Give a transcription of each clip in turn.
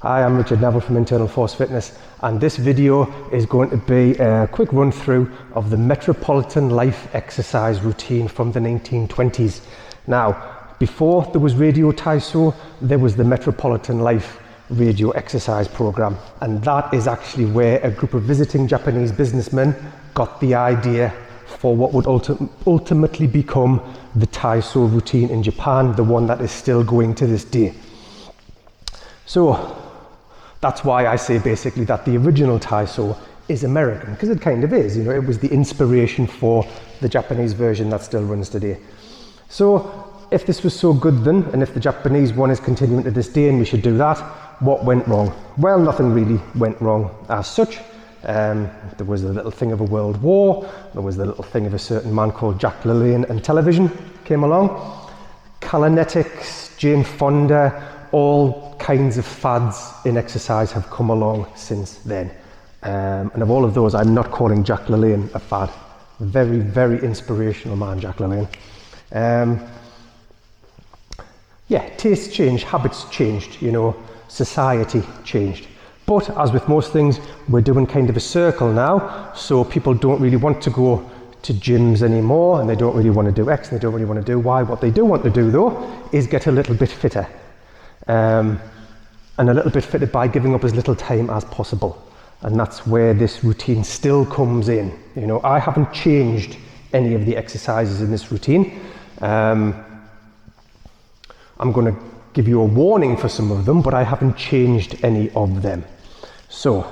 Hi, I'm Richard Neville from Internal Force Fitness, and this video is going to be a quick run through of the Metropolitan Life Exercise routine from the 1920s. Now, before there was Radio Taiso, there was the Metropolitan Life Radio Exercise program, and that is actually where a group of visiting Japanese businessmen got the idea for what would ultimately become the Taiso routine in Japan, the one that is still going to this day. So that's why I say basically that the original Taiso is American, because it kind of is. You know, it was the inspiration for the Japanese version that still runs today. So if this was so good then, and if the Japanese one is continuing to this day and we should do that, what went wrong? Well, nothing really went wrong as such. There was a little thing of a world war, there was the little thing of a certain man called Jack LaLanne, and television came along. Kalinetics, Jane Fonda, all kinds of fads in exercise have come along since then. And of all of those, I'm not calling Jack LaLanne a fad. Very, very inspirational man, Jack LaLanne. Yeah, tastes changed, habits changed, you know, society changed. But as with most things, we're doing kind of a circle now, so people don't really want to go to gyms anymore, and they don't really want to do X, and they don't really want to do Y. What they do want to do though is get a little bit fitter. And a little bit fitter by giving up as little time as possible. And that's where this routine still comes in. You know, I haven't changed any of the exercises in this routine. I'm going to give you a warning for some of them, but I haven't changed any of them. So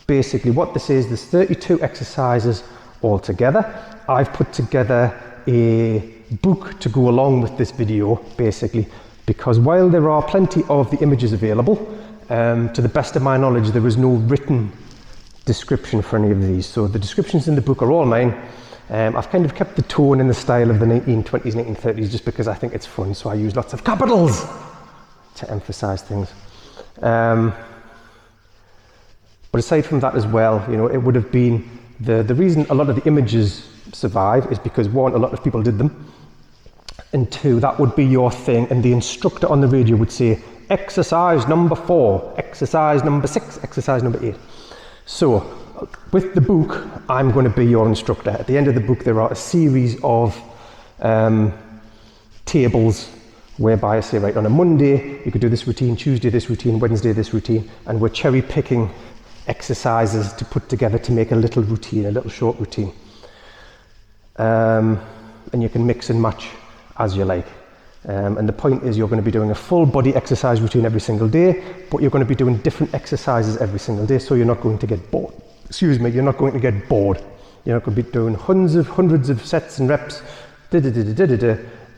basically what this is, there's 32 exercises altogether. I've put together a book to go along with this video, basically, because while there are plenty of the images available, to the best of my knowledge, there is no written description for any of these. So the descriptions in the book are all mine. I've kind of kept the tone and the style of the 1920s, 1930s, just because I think it's fun. So I use lots of capitals to emphasize things. But aside from that as well, you know, it would have been the reason a lot of the images survive is because one, a lot of people did them. And two, that would be your thing, and the instructor on the radio would say, exercise number 4, exercise number 6, exercise number 8. So, with the book, I'm going to be your instructor. At the end of the book, there are a series of tables whereby I say, right, on a Monday, you could do this routine, Tuesday this routine, Wednesday this routine, and we're cherry picking exercises to put together to make a little routine, a little short routine. And you can mix and match as you like. And the point is you're going to be doing a full body exercise routine every single day, but you're going to be doing different exercises every single day, so you're not going to get bored. You're not going to get bored. You're not going to be doing hundreds of sets and reps,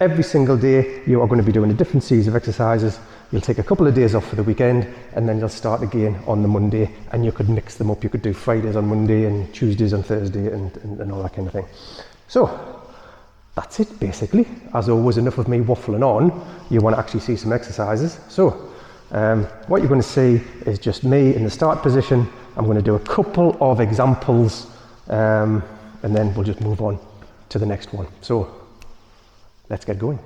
every single day. You are going to be doing a different series of exercises. You'll take a couple of days off for the weekend, and then you'll start again on the Monday, and you could mix them up. You could do Fridays on Monday and Tuesdays on Thursday and all that kind of thing. So that's it basically. As always, enough of me waffling on. You want to actually see some exercises. So what you're going to see is just me in the start position. I'm going to do a couple of examples and then we'll just move on to the next one. So let's get going.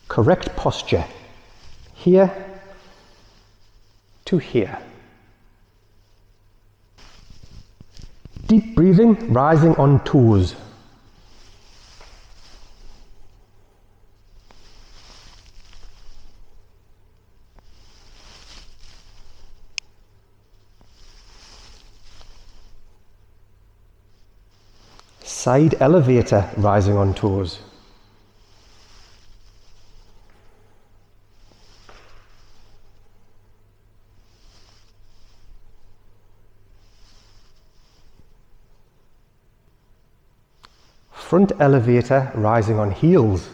Correct posture. Here to here. Deep breathing, rising on toes. Side elevator, rising on toes. Front elevator, rising on heels.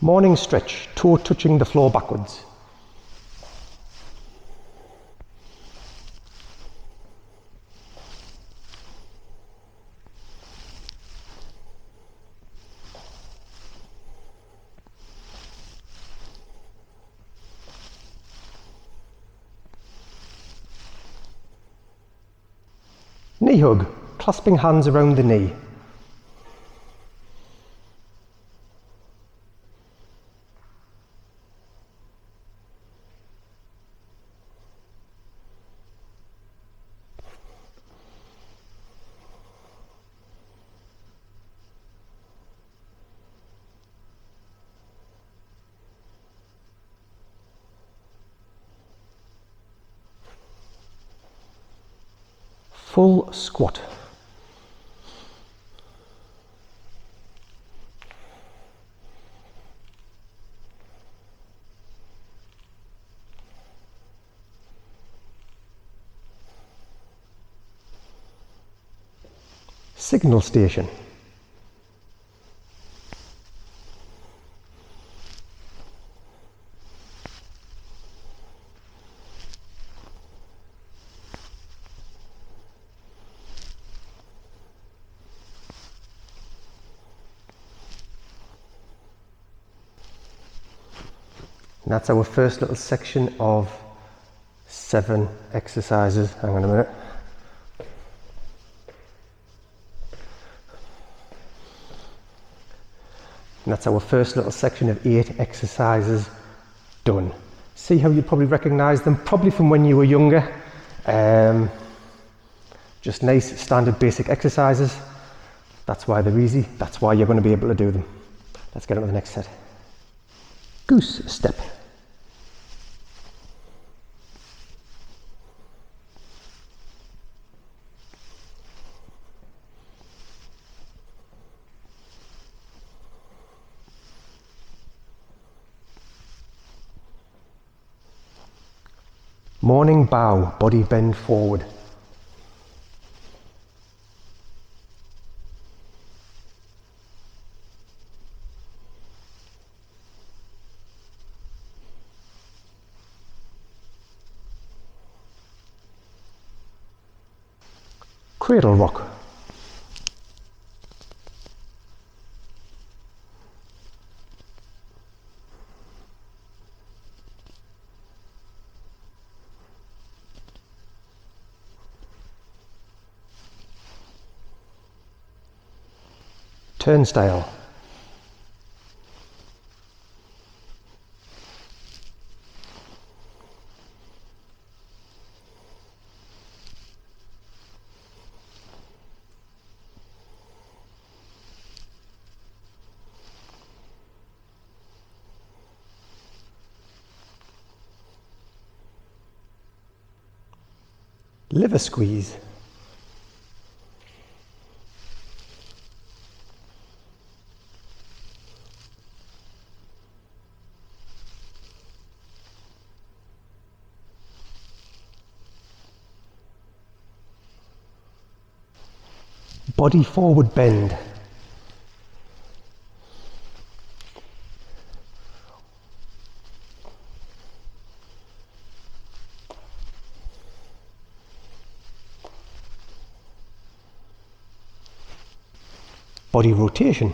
Morning stretch, toe touching the floor backwards. Knee hug, clasping hands around the knee. Full squat. Signal station. And that's our first little section of 7 exercises. Hang on a minute. And that's our first little section of 8 exercises done. See how you probably recognise them, probably from when you were younger. Just nice standard basic exercises. That's why they're easy. That's why you're going to be able to do them. Let's get on to the next set. Goose step. Morning bow, body bend forward. Cradle rock. Turnstile. Liver squeeze. Body forward bend. Body rotation.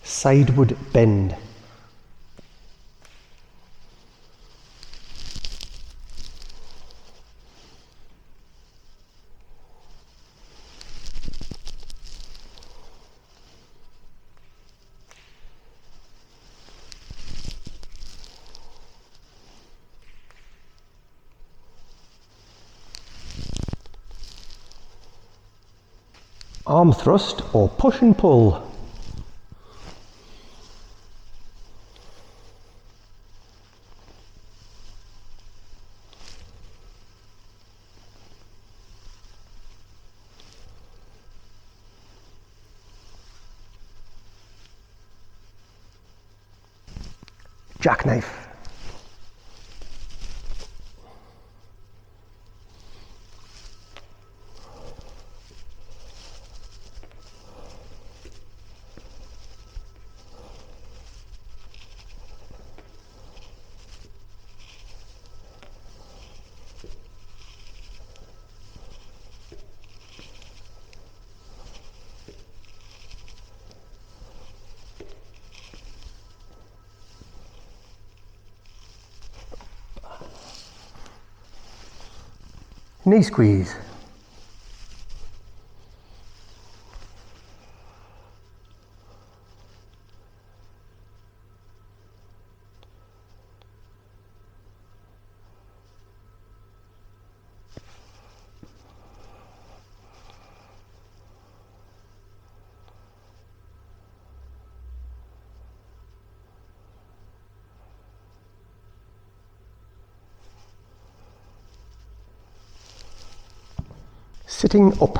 Sideward bend. Arm thrust or push and pull. Jackknife. knee squeeze, sitting up,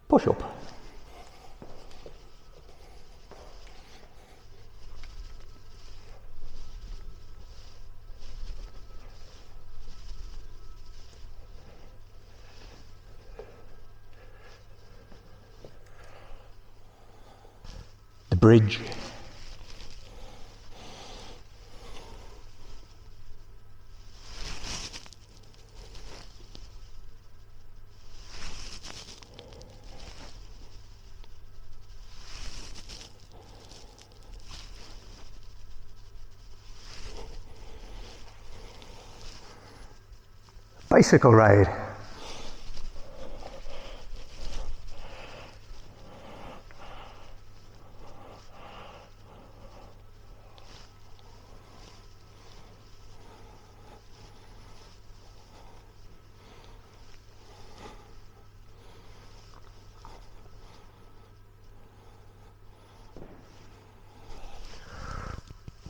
push up, the bridge, bicycle ride,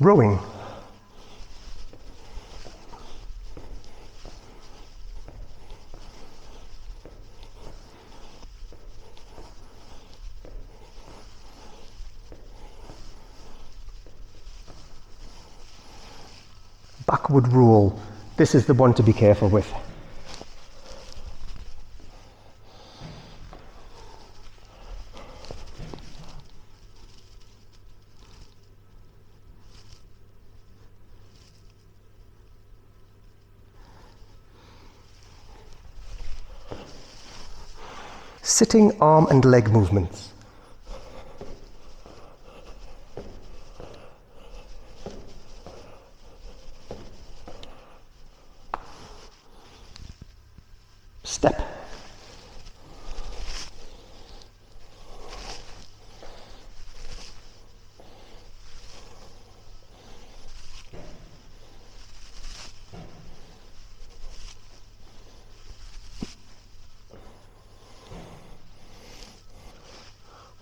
rowing, backward roll. This is the one to be careful with. Sitting arm and leg movements. Step.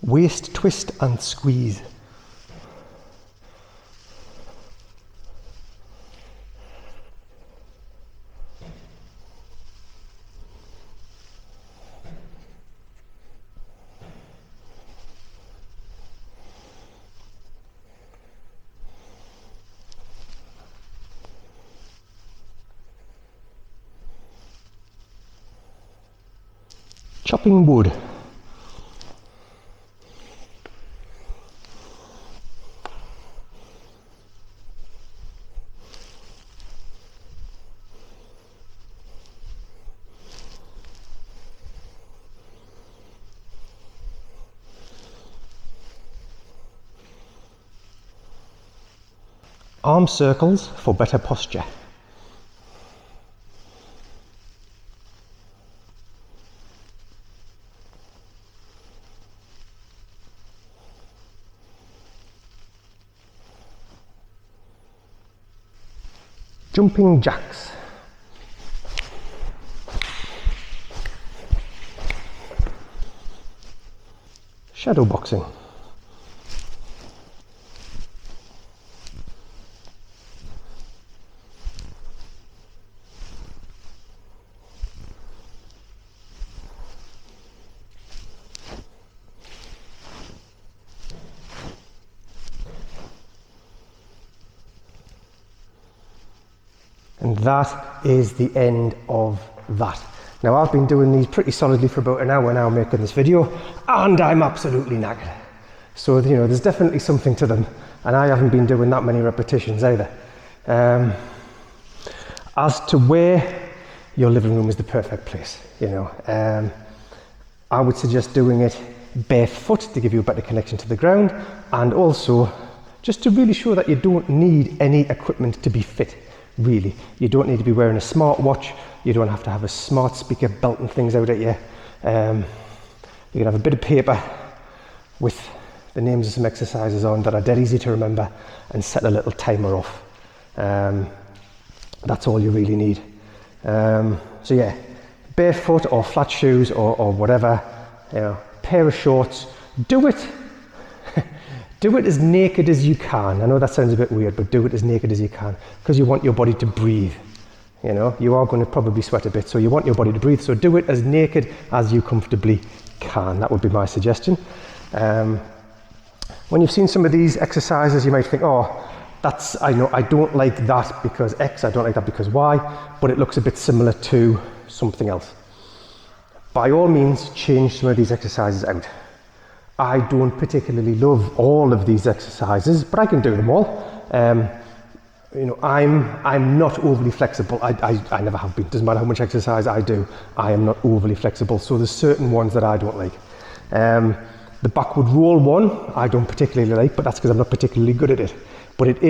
Waist twist and squeeze. Chopping wood. Arm circles for better posture. Jumping jacks. Shadow boxing. And that is the end of that. Now I've been doing these pretty solidly for about an hour now making this video, and I'm absolutely knackered. So, you know, there's definitely something to them, and I haven't been doing that many repetitions either. As to where your living room is the perfect place, you know, I would suggest doing it barefoot to give you a better connection to the ground, and also just to really show that you don't need any equipment to be fit, really. You don't need to be wearing a smartwatch, you don't have to have a smart speaker belting things out at you. You can have a bit of paper with the names of some exercises on that are dead easy to remember, and set a little timer off. That's all you really need. So yeah, barefoot or flat shoes or whatever, you know, pair of shorts. Do it as naked as you can. I know that sounds a bit weird, but do it as naked as you can, because you want your body to breathe. You know, you are going to probably sweat a bit, so you want your body to breathe. So do it as naked as you comfortably can. That would be my suggestion. When you've seen some of these exercises, you might think, oh, I don't like that because X, I don't like that because Y, but it looks a bit similar to something else. By all means, change some of these exercises out. I don't particularly love all of these exercises, but I can do them all. You know, I'm not overly flexible. I never have been. Doesn't matter how much exercise I do, I am not overly flexible. So there's certain ones that I don't like. The backward roll one, I don't particularly like, but that's because I'm not particularly good at it. But it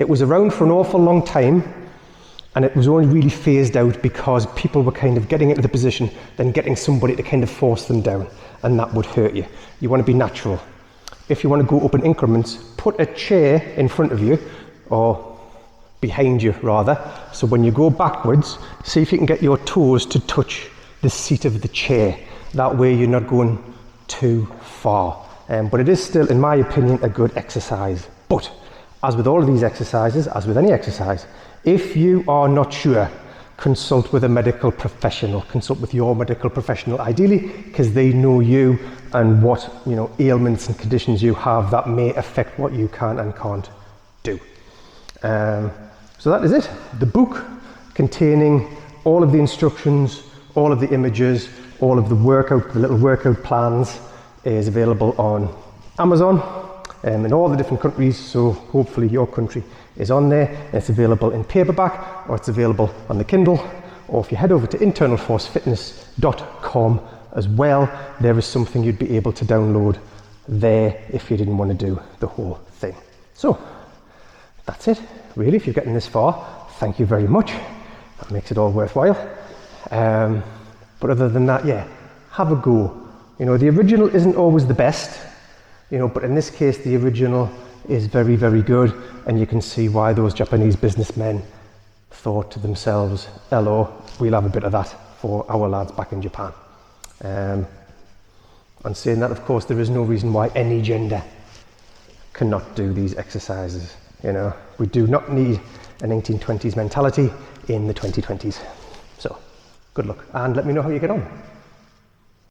was around for an awful long time, and it was only really phased out because people were kind of getting into the position, then getting somebody to kind of force them down, and that would hurt you. You want to be natural. If you want to go up in increments, put a chair in front of you, or behind you rather, so when you go backwards, see if you can get your toes to touch the seat of the chair. That way you're not going too far. But it is still, in my opinion, a good exercise. But as with all of these exercises, as with any exercise, if you are not sure, consult with a medical professional. Consult with your medical professional, ideally, because they know you and what, you know, ailments and conditions you have that may affect what you can and can't do. So that is it. The book containing all of the instructions, all of the images, all of the little workout plans is available on Amazon in all the different countries, so hopefully your country is on there. It's available in paperback, or it's available on the Kindle, or if you head over to internalforcefitness.com as well, there is something you'd be able to download there if you didn't want to do the whole thing. So that's it, really. If you're getting this far, thank you very much. That makes it all worthwhile. But other than that, yeah, have a go. You know, the original isn't always the best, you know, but in this case, the original is very, very good, and you can see why those Japanese businessmen thought to themselves, hello, we'll have a bit of that for our lads back in Japan. And saying that, of course, there is no reason why any gender cannot do these exercises. You know, we do not need a 1920s mentality in the 2020s. So, good luck, and let me know how you get on.